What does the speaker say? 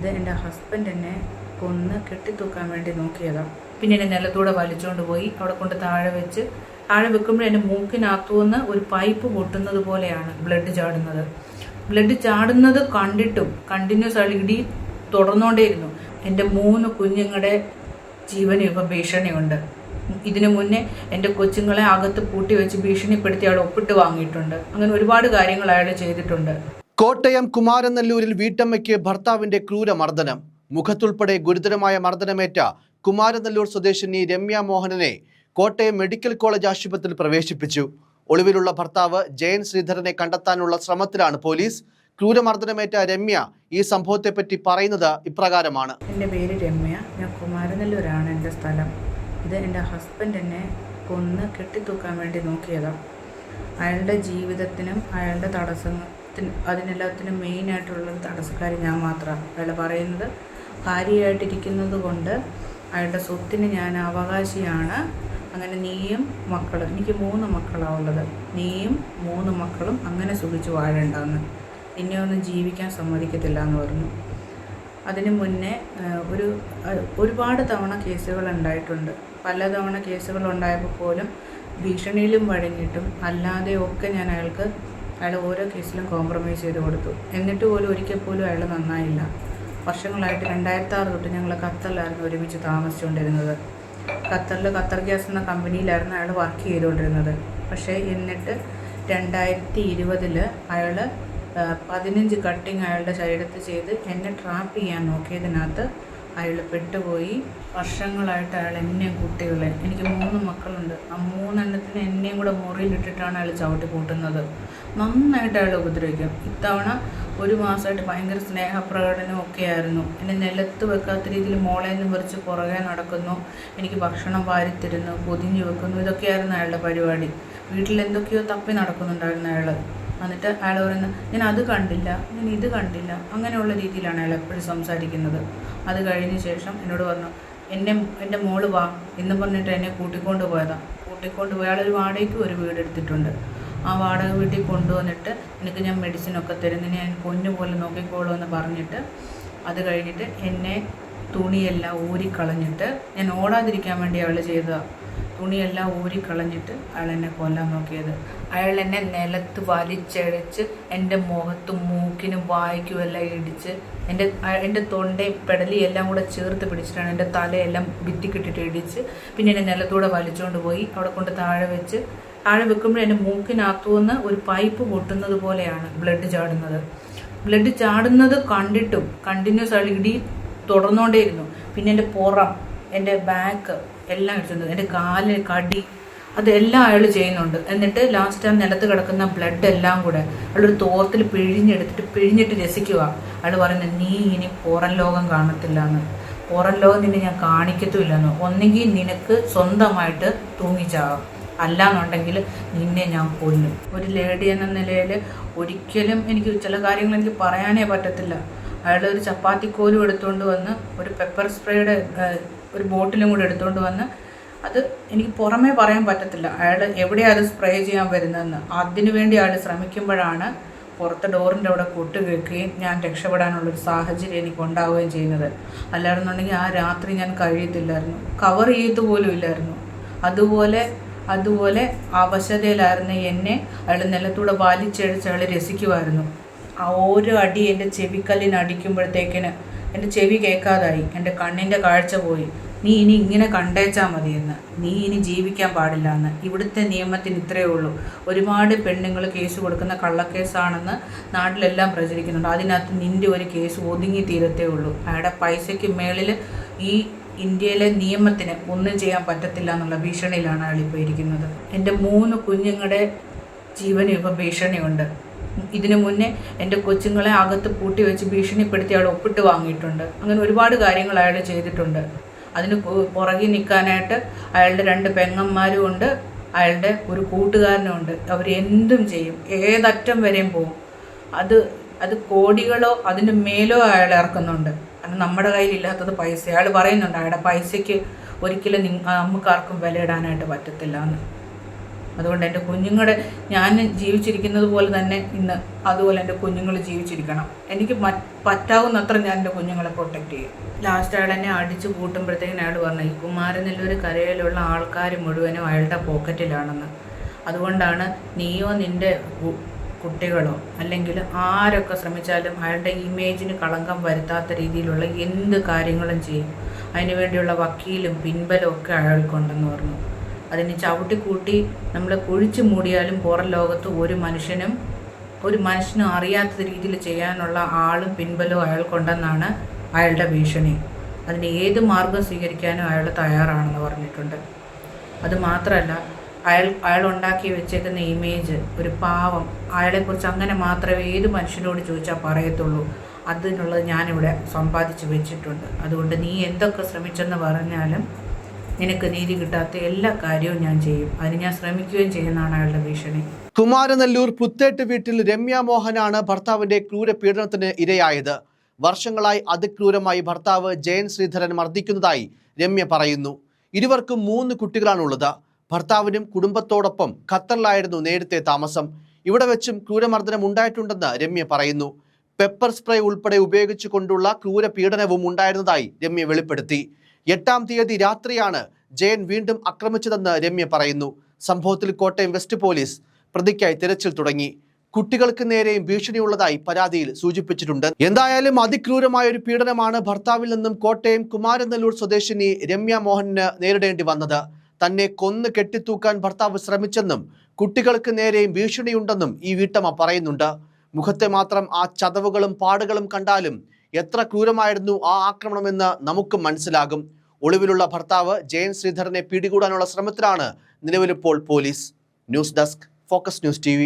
ഇത് എൻ്റെ ഹസ്ബൻഡ് എന്നെ കൊന്ന് കെട്ടിത്തൂക്കാൻ വേണ്ടി നോക്കിയതാണ്. പിന്നെ എന്നെ നിലത്തൂടെ വലിച്ചുകൊണ്ട് പോയി അവിടെ കൊണ്ട് താഴെ വെക്കുമ്പോൾ എൻ്റെ മൂക്കിനകത്തുനിന്ന് ഒരു പൈപ്പ് പൊട്ടുന്നത് പോലെയാണ് ബ്ലഡ് ചാടുന്നത് കണ്ടിട്ടും കണ്ടിന്യൂസ് ആയി ഇടി തുടർന്നുകൊണ്ടേയിരുന്നു. എൻ്റെ 3 കുഞ്ഞുങ്ങളുടെ ജീവന് ഇപ്പോൾ ഭീഷണിയുണ്ട്. ഇതിനു മുന്നേ എൻ്റെ കൊച്ചുങ്ങളെ അകത്ത് പൂട്ടി വെച്ച് ഭീഷണിപ്പെടുത്തി അയാൾ ഒപ്പിട്ട് വാങ്ങിയിട്ടുണ്ട്. അങ്ങനെ ഒരുപാട് കാര്യങ്ങൾ അയാൾ ചെയ്തിട്ടുണ്ട്. കോട്ടയം കുമാരനെല്ലൂരിൽ വീട്ടമ്മയ്ക്ക് ഭർത്താവിന്റെ ക്രൂരമർദ്ദനം. മുഖത്തുൾപ്പെടെ ഗുരുതരമായ മർദ്ദനമേറ്റ കുമാരനെല്ലൂർ സ്വദേശിനി രമ്യ മോഹനനെ കോട്ടയം മെഡിക്കൽ കോളേജ് ആശുപത്രിയിൽ പ്രവേശിപ്പിച്ചു. ഒളിവിലുള്ള ഭർത്താവ് ജയൻ ശ്രീധരനെ കണ്ടെത്താനുള്ള ശ്രമത്തിലാണ് പോലീസ്. ക്രൂരമർദ്ദനമേറ്റ രമ്യ ഈ സംഭവത്തെപ്പറ്റി പറയുന്നത് ഇപ്രകാരമാണ്. എൻ്റെ പേര് രമ്യ, ഞാൻ കുമാരനെല്ലൂരാണ് എൻ്റെ സ്ഥലം. ഇത് എൻ്റെ ഹസ്ബൻഡ് എന്നെ കൊന്ന് കെട്ടിത്തൂക്കാൻ വേണ്ടി നോക്കിയതാണ്. അയാളുടെ ജീവിതത്തിനും അയാളുടെ അതിനെല്ലാത്തിനും മെയിനായിട്ടുള്ളൊരു തടസ്സക്കാരി ഞാൻ മാത്രമാണ്. അയാൾ പറയുന്നത് ഭാര്യയായിട്ടിരിക്കുന്നത് കൊണ്ട് അയാളുടെ സ്വത്തിന് ഞാൻ അവകാശിയാണ്. അങ്ങനെ നീയും മക്കളും, എനിക്ക് 3 മക്കളാണ് ഉള്ളത്, നീയും 3 മക്കളും അങ്ങനെ സുഖിച്ച് വാഴേണ്ടെന്ന്, എന്നെ ഒന്നും ജീവിക്കാൻ സമ്മതിക്കത്തില്ല എന്ന് പറഞ്ഞു. അതിന് മുന്നേ ഒരുപാട് തവണ കേസുകൾ ഉണ്ടായിട്ടുണ്ട്. പലതവണ കേസുകൾ ഉണ്ടായപ്പോൾ പോലും ഭീഷണിയിലും വഴങ്ങിയിട്ടും അല്ലാതെയൊക്കെ ഞാൻ അയാൾ ഓരോ കേസിലും കോംപ്രമൈസ് ചെയ്ത് കൊടുത്തു. എന്നിട്ട് പോലും ഒരിക്കൽ പോലും അയാൾ നന്നായില്ല. വർഷങ്ങളായിട്ട് 2006 തൊട്ട് ഞങ്ങൾ ഖത്തറിലായിരുന്നു ഒരുമിച്ച് താമസിച്ചുകൊണ്ടിരുന്നത്. ഖത്തർ ഗ്യാസ് എന്ന കമ്പനിയിലായിരുന്നു അയാൾ വർക്ക് ചെയ്തുകൊണ്ടിരുന്നത്. പക്ഷേ എന്നിട്ട് 2020 അയാൾ 15 കട്ടിങ് അയാളുടെ ശരീരത്തിൽ ചെയ്ത് എന്നെ ട്രാപ്പ് ചെയ്യാൻ നോക്കിയതിനകത്ത് അയാൾ പെട്ടുപോയി. വർഷങ്ങളായിട്ട് അയാൾ എന്നെയും കുട്ടികളെ, എനിക്ക് 3 മക്കളുണ്ട്, ആ 3 എണ്ണത്തിന് എന്നെയും കൂടെ മുറിയിലിട്ടിട്ടാണ് അയാൾ ചവിട്ടി കൂട്ടുന്നത്. നന്നായിട്ട് അയാൾ ഉപദ്രവിക്കും. ഇത്തവണ 1 മാസമായിട്ട് ഭയങ്കര സ്നേഹപ്രകടനവും ഒക്കെ ആയിരുന്നു. എന്നെ നിലത്ത് വെക്കാത്ത രീതിയിൽ മോളേന്ന് പറിച്ച് പുറകെ നടക്കുന്നു, എനിക്ക് ഭക്ഷണം വാരിത്തരുന്നു, പൊതിഞ്ഞു വെക്കുന്നു, ഇതൊക്കെയായിരുന്നു അയാളുടെ പരിപാടി. വീട്ടിൽ എന്തൊക്കെയോ തപ്പി നടക്കുന്നുണ്ടായിരുന്നു അയാൾ. എന്നിട്ട് അയാൾ പറയുന്നത് ഞാൻ അത് കണ്ടില്ല, ഞാൻ ഇത് കണ്ടില്ല, അങ്ങനെയുള്ള രീതിയിലാണ് അയാൾ എപ്പോഴും സംസാരിക്കുന്നത്. അത് കഴിഞ്ഞ ശേഷം എന്നോട് പറഞ്ഞു എൻ്റെ മോള് വാ എന്ന് പറഞ്ഞിട്ട് എന്നെ കൂട്ടിക്കൊണ്ട് പോയി അയാളൊരു വാടകയ്ക്ക് ഒരു വീട് എടുത്തിട്ടുണ്ട്. ആ വാടക വീട്ടിൽ കൊണ്ടുവന്നിട്ട് എനിക്ക് ഞാൻ മെഡിസിനൊക്കെ തരുന്നതിന് ഞാൻ പൊന്നുപോലെ നോക്കിക്കോളൂ എന്ന് പറഞ്ഞിട്ട് അത് കഴിഞ്ഞിട്ട് എന്നെ തുണിയെല്ലാം ഊരിക്കളഞ്ഞിട്ട്, ഞാൻ ഓടാതിരിക്കാൻ വേണ്ടി അയാൾ ചെയ്തതാണ്, തുണിയെല്ലാം ഊരിക്കളഞ്ഞിട്ട് അയാൾ എന്നെ കൊല്ലാൻ നോക്കിയത്. അയാൾ എന്നെ നിലത്ത് വലിച്ചഴച്ച് എൻ്റെ മുഖത്തും മൂക്കിനും വായ്ക്കും എല്ലാം ഇടിച്ച് എൻ്റെ തൊണ്ടയും പെടലി എല്ലാം കൂടെ ചേർത്ത് പിടിച്ചിട്ടാണ് എൻ്റെ തലയെല്ലാം ഭിത്തിക്കിട്ടിട്ട് ഇടിച്ച് പിന്നെ എന്നെ നിലത്തൂടെ വലിച്ചുകൊണ്ട് പോയി അവിടെ കൊണ്ട് താഴെ വെക്കുമ്പോൾ എൻ്റെ മൂക്കിനകത്തുനിന്ന് ഒരു പൈപ്പ് പൊട്ടുന്നത് പോലെയാണ് ബ്ലഡ് ചാടുന്നത് കണ്ടിട്ടും കണ്ടിന്യൂസ് ആയി ഇടി തുടർന്നുകൊണ്ടേയിരുന്നു. പിന്നെ എൻ്റെ പുറം, എൻ്റെ ബാക്ക് എല്ലാം ഇടിച്ചിട്ടുണ്ട്, എൻ്റെ കാല് കടി അതെല്ലാം അയാൾ ചെയ്യുന്നുണ്ട്. എന്നിട്ട് ലാസ്റ്റ് ആ നിലത്ത് കിടക്കുന്ന ബ്ലഡ് എല്ലാം കൂടെ അയാളൊരു തോർത്തിൽ പിഴിഞ്ഞിട്ട് രസിക്കുക. അയാൾ പറയുന്നത് നീ ഇനി പുറം ലോകം കാണത്തില്ല എന്ന്, പുറം ലോകം നിന്നെ ഞാൻ കാണിക്കത്തുമില്ലെന്ന്, ഒന്നെങ്കിൽ നിനക്ക് സ്വന്തമായിട്ട് തൂങ്ങിച്ചാകാം, അല്ലാന്നുണ്ടെങ്കിൽ നിന്നെ ഞാൻ കൊല്ലും. ഒരു ലേഡി എന്ന നിലയിൽ ഒരിക്കലും എനിക്ക് ചില കാര്യങ്ങൾ എനിക്ക് പറയാനേ പറ്റത്തില്ല. അയാൾ ഒരു ചപ്പാത്തിക്കോലും എടുത്തുകൊണ്ട് വന്ന് ഒരു പെപ്പർ സ്പ്രേയുടെ ഒരു ബോട്ടിലും കൂടെ എടുത്തുകൊണ്ട് വന്ന്, അത് എനിക്ക് പുറമേ പറയാൻ പറ്റത്തില്ല അയാൾ എവിടെയാണ് അത് സ്പ്രേ ചെയ്യാൻ വരുന്നതെന്ന്. അതിനു വേണ്ടി അയാൾ ശ്രമിക്കുമ്പോഴാണ് പുറത്തെ ഡോറിൻ്റെ അവിടെ കൊട്ട് കേൾക്കുകയും ഞാൻ രക്ഷപ്പെടാനുള്ളൊരു സാഹചര്യം എനിക്ക് ഉണ്ടാവുകയും ചെയ്യുന്നത്. അല്ലായിരുന്നുണ്ടെങ്കിൽ ആ രാത്രി ഞാൻ കഴിയത്തില്ലായിരുന്നു, കവർ ചെയ്തു പോലും ഇല്ലായിരുന്നു. അതുപോലെ അവശതയിലായിരുന്ന എന്നെ അയാൾ നിലത്തൂടെ വലിച്ചഴിച്ച് അയാൾ രസിക്കുമായിരുന്നു. ആ ഓരോ അടി എൻ്റെ ചെവിക്കല്ലിന് അടിക്കുമ്പോഴത്തേക്കിന് എൻ്റെ ചെവി കേൾക്കാതായി, എൻ്റെ കണ്ണിൻ്റെ കാഴ്ച പോയി. നീ ഇനി ഇങ്ങനെ കണ്ടേച്ചാൽ മതിയെന്ന്, നീ ഇനി ജീവിക്കാൻ പാടില്ല എന്ന്. ഇവിടുത്തെ നിയമത്തിന് ഇത്രയേ ഉള്ളൂ. ഒരുപാട് പെണ്ണുങ്ങൾ കേസ് കൊടുക്കുന്ന കള്ളക്കേസാണെന്ന് നാട്ടിലെല്ലാം പ്രചരിക്കുന്നുണ്ട്. അതിനകത്ത് നിൻ്റെ ഒരു കേസ് ഒതുങ്ങി തീരത്തേ ഉള്ളൂ. അയാളുടെ പൈസയ്ക്ക് മേളിൽ ഈ ഇന്ത്യയിലെ നിയമത്തിന് ഒന്നും ചെയ്യാൻ പറ്റത്തില്ല എന്നുള്ള ഭീഷണിയിലാണ് അയാളിപ്പോൾ ഇരിക്കുന്നത്. എൻ്റെ 3 കുഞ്ഞുങ്ങളുടെ ജീവന് ഇപ്പോൾ ഭീഷണിയുണ്ട്. ഇതിനു മുന്നേ എൻ്റെ കൊച്ചുങ്ങളെ അകത്ത് പൂട്ടി വെച്ച് ഭീഷണിപ്പെടുത്തി അയാൾ ഒപ്പിട്ട് വാങ്ങിയിട്ടുണ്ട്. അങ്ങനെ ഒരുപാട് കാര്യങ്ങൾ അയാൾ ചെയ്തിട്ടുണ്ട്. അതിന് പുറകിൽ നിൽക്കാനായിട്ട് അയാളുടെ 2 പെങ്ങന്മാരും ഉണ്ട്, അയാളുടെ ഒരു കൂട്ടുകാരനും ഉണ്ട്. അവർ എന്തും ചെയ്യും, ഏതറ്റം വരെയും പോകും. അത് കോടികളോ അതിൻ്റെ മേലോ അയാൾ ഇറക്കുന്നുണ്ട്. കാരണം നമ്മുടെ കയ്യിലില്ലാത്തത് പൈസ. അയാൾ പറയുന്നുണ്ട് അയാളുടെ പൈസയ്ക്ക് ഒരിക്കലും നമുക്കാർക്കും വില ഇടാനായിട്ട് പറ്റത്തില്ല എന്ന്. അതുകൊണ്ട് എൻ്റെ കുഞ്ഞുങ്ങളുടെ ഞാൻ ജീവിച്ചിരിക്കുന്നത് പോലെ തന്നെ ഇന്ന് അതുപോലെ എൻ്റെ കുഞ്ഞുങ്ങൾ ജീവിച്ചിരിക്കണം. എനിക്ക് പറ്റാവുന്നത്ര ഞാൻ എൻ്റെ കുഞ്ഞുങ്ങളെ പ്രൊട്ടക്റ്റ് ചെയ്യും. ലാസ്റ്റ് അയാൾ എന്നെ അടിച്ചു കൂട്ടുമ്പോഴത്തേക്കിന് അയാൾ പറഞ്ഞു, ഈ കുമാരനെല്ലൂർ കരയിലുള്ള ആൾക്കാർ മുഴുവനും അയാളുടെ പോക്കറ്റിലാണെന്ന്. അതുകൊണ്ടാണ് നീയോ നിൻ്റെ കുട്ടികളോ അല്ലെങ്കിൽ ആരൊക്കെ ശ്രമിച്ചാലും അയാളുടെ ഇമേജിന് കളങ്കം വരുത്താത്ത രീതിയിലുള്ള എന്ത് കാര്യങ്ങളും ചെയ്യും. അതിനുവേണ്ടിയുള്ള വക്കീലും പിൻബലവും ഒക്കെ അയാൾക്കുണ്ടെന്ന് പറഞ്ഞു. അതിന് ചവിട്ടിക്കൂട്ടി നമ്മൾ കുഴിച്ചു മൂടിയാലും പുറം ലോകത്ത് ഒരു മനുഷ്യനും അറിയാത്ത രീതിയിൽ ചെയ്യാനുള്ള ആളും പിൻബലവും അയാൾക്കുണ്ടെന്നാണ് അയാളുടെ ഭീഷണി. അതിന് ഏത് മാർഗം സ്വീകരിക്കാനും അയാൾ തയ്യാറാണെന്ന് പറഞ്ഞിട്ടുണ്ട്. അതുമാത്രമല്ല, അയാൾ ഉണ്ടാക്കി വെച്ചേക്കുന്ന ഇമേജ് ഒരു പാവം, അയാളെക്കുറിച്ച് അങ്ങനെ മാത്രമേ ഏത് മനുഷ്യനോട് ചോദിച്ചാൽ പറയത്തുള്ളൂ. അതിനുള്ളത് ഞാനിവിടെ സമ്പാദിച്ച് വെച്ചിട്ടുണ്ട്. അതുകൊണ്ട് നീ എന്തൊക്കെ ശ്രമിച്ചെന്ന് പറഞ്ഞാലും നിനക്ക് നീതി കിട്ടാത്ത എല്ലാ കാര്യവും ഞാൻ ചെയ്യും. അതിന് ഞാൻ ശ്രമിക്കുകയും ചെയ്യുന്നതാണ് അയാളുടെ ഭീഷണി. കുമാരനെല്ലൂർ പുത്തേട്ട് വീട്ടിൽ രമ്യ മോഹനാണ് ഭർത്താവിന്റെ ക്രൂരപീഡനത്തിന് ഇരയായത്. വർഷങ്ങളായി അതിക്രൂരമായി ഭർത്താവ് ജയൻ ശ്രീധരൻ മർദ്ദിക്കുന്നതായി രമ്യ പറയുന്നു. ഇരുവർക്കും 3 കുട്ടികളാണുള്ളത്. ഭർത്താവിനും കുടുംബത്തോടൊപ്പം ഖത്തറിലായിരുന്നു നേരത്തെ താമസം. ഇവിടെ വെച്ചും ക്രൂരമർദ്ദനം ഉണ്ടായിട്ടുണ്ടെന്ന് രമ്യ പറയുന്നു. പെപ്പർ സ്പ്രേ ഉൾപ്പെടെ ഉപയോഗിച്ചുകൊണ്ടുള്ള ക്രൂരപീഡനവും ഉണ്ടായിരുന്നതായി രമ്യ വെളിപ്പെടുത്തി. 8-ാം തീയതി രാത്രിയാണ് ജയൻ വീണ്ടും ആക്രമിച്ചതെന്ന് രമ്യ പറയുന്നു. സംഭവത്തിൽ കോട്ടയം വെസ്റ്റ് പോലീസ് പ്രതിക്കായി തിരച്ചിൽ തുടങ്ങി. കുട്ടികൾക്ക് നേരെയും ഭീഷണിയുള്ളതായി പരാതിയിൽ സൂചിപ്പിച്ചിട്ടുണ്ട്. എന്തായാലും അതിക്രൂരമായ ഒരു പീഡനമാണ് ഭർത്താവിൽ നിന്നും കോട്ടയം കുമാരനെല്ലൂർ സ്വദേശിനി രമ്യ മോഹന് നേരിടേണ്ടി വന്നത്. തന്നെ കൊന്നു കെട്ടിത്തൂക്കാൻ ഭർത്താവ് ശ്രമിച്ചെന്നും കുട്ടികൾക്ക് നേരെയും ഭീഷണിയുണ്ടെന്നും ഈ വീട്ടമ്മ പറയുന്നുണ്ട്. മുഖത്തെ മാത്രം ആ ചതവുകളും പാടുകളും കണ്ടാലും എത്ര ക്രൂരമായിരുന്നു ആ ആക്രമണമെന്ന് നമുക്ക് മനസ്സിലാകും. ഒളിവിലുള്ള ഭർത്താവ് ജയൻ ശ്രീധരനെ പിടികൂടാനുള്ള ശ്രമത്തിലാണ് നിലവിലിപ്പോൾ പോലീസ്. News desk, Focus News TV.